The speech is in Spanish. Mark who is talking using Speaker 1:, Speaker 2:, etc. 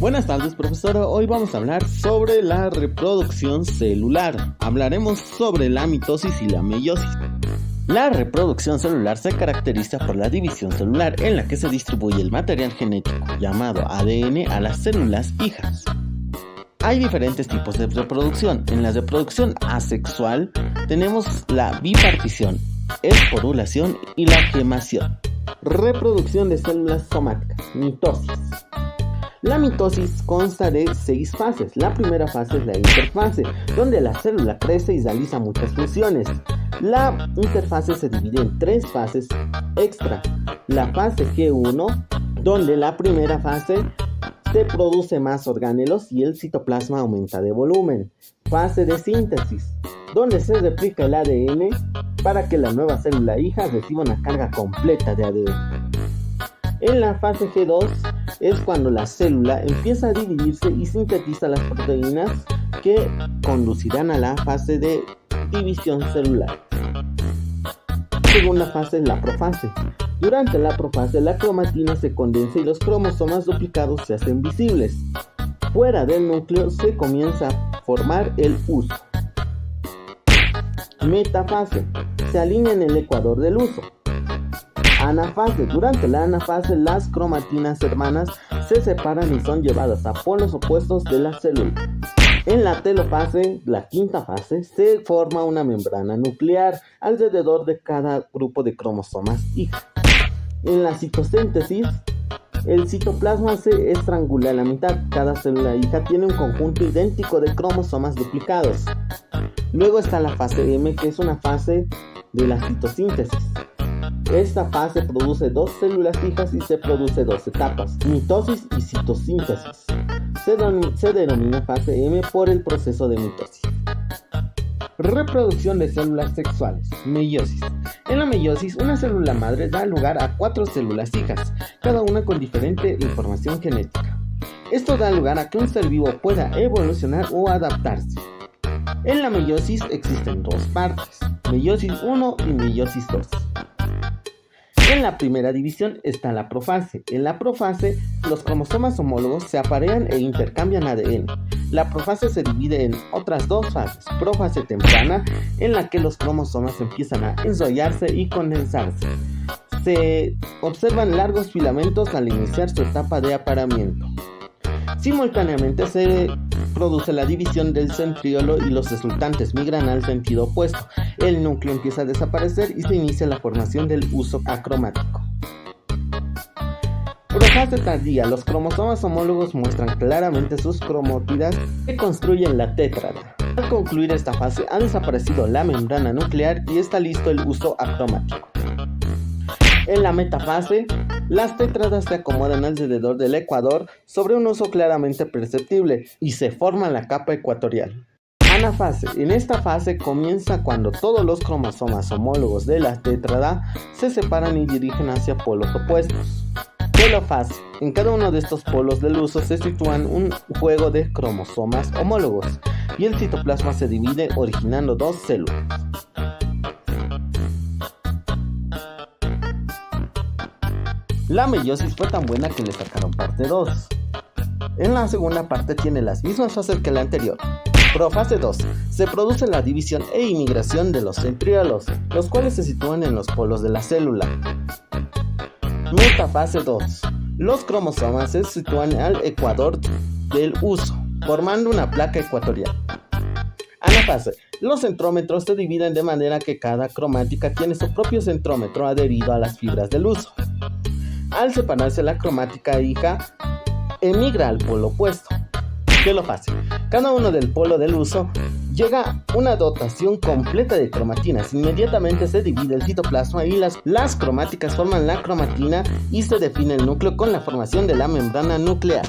Speaker 1: Buenas tardes, profesor. Hoy vamos a hablar sobre la reproducción celular. Hablaremos sobre la mitosis y la meiosis. La reproducción celular se caracteriza por la división celular en la que se distribuye el material genético llamado ADN a las células hijas. Hay diferentes tipos de reproducción. En la reproducción asexual tenemos la bipartición, esporulación y la gemación. Reproducción de células somáticas, mitosis. La mitosis consta de 6 fases. La primera fase es la interfase, donde la célula crece y realiza muchas funciones. La interfase se divide en 3 fases extra. La fase G1, donde la primera fase se produce más organelos y el citoplasma aumenta de volumen. Fase de síntesis, donde se replica el ADN para que la nueva célula hija reciba una carga completa de ADN. En la fase G2 es cuando la célula empieza a dividirse y sintetiza las proteínas que conducirán a la fase de división celular. La segunda fase es la profase. Durante la profase la cromatina se condensa y los cromosomas duplicados se hacen visibles. Fuera del núcleo se comienza a formar el huso. Metafase. Se alinea en el ecuador del huso. Anafase. Durante la anafase las cromatinas hermanas se separan y son llevadas a polos opuestos de la célula. En la telofase, la quinta fase, se forma una membrana nuclear alrededor de cada grupo de cromosomas hija. En la citosíntesis, el citoplasma se estrangula a la mitad. Cada célula hija tiene un conjunto idéntico de cromosomas duplicados. Luego está la fase M, que es una fase de la citosíntesis. Esta fase produce 2 células hijas y se produce 2 etapas, mitosis y citosíntesis. Se denomina fase M por el proceso de mitosis. Reproducción de células sexuales, meiosis. En la meiosis, una célula madre da lugar a 4 células hijas, cada una con diferente información genética. Esto da lugar a que un ser vivo pueda evolucionar o adaptarse. En la meiosis existen 2 partes, meiosis 1 y meiosis 2. En la primera división está la profase. En la profase, los cromosomas homólogos se aparean e intercambian ADN. La profase se divide en otras 2 fases. Profase temprana, en la que los cromosomas empiezan a enrollarse y condensarse. Se observan largos filamentos al iniciar su etapa de apareamiento. Simultáneamente se produce la división del centriolo y los resultantes migran al sentido opuesto. El núcleo empieza a desaparecer y se inicia la formación del huso acromático. Profase tardía. Los cromosomas homólogos muestran claramente sus cromótidas que construyen la tétrada. Al concluir esta fase ha desaparecido la membrana nuclear y está listo el huso acromático. En la metafase, las tétradas se acomodan alrededor del ecuador sobre un huso claramente perceptible y se forma la capa ecuatorial. Anafase. En esta fase comienza cuando todos los cromosomas homólogos de la tétrada se separan y dirigen hacia polos opuestos. Telofase. En cada uno de estos polos del huso se sitúan un juego de cromosomas homólogos y el citoplasma se divide originando 2 células. La meiosis fue tan buena que le sacaron parte 2. En la segunda parte tiene las mismas fases que la anterior. Profase 2. Se produce la división e inmigración de los centriolos, los cuales se sitúan en los polos de la célula. Metafase 2. Los cromosomas se sitúan al ecuador del huso, formando una placa ecuatorial. Anafase. Los centrómetros se dividen de manera que cada cromática tiene su propio centrómetro adherido a las fibras del huso. Al separarse la cromática hija, emigra al polo opuesto. Telofase. Cada uno del polo del huso llega una dotación completa de cromatinas. Inmediatamente se divide el citoplasma y las cromáticas forman la cromatina y se define el núcleo con la formación de la membrana nuclear.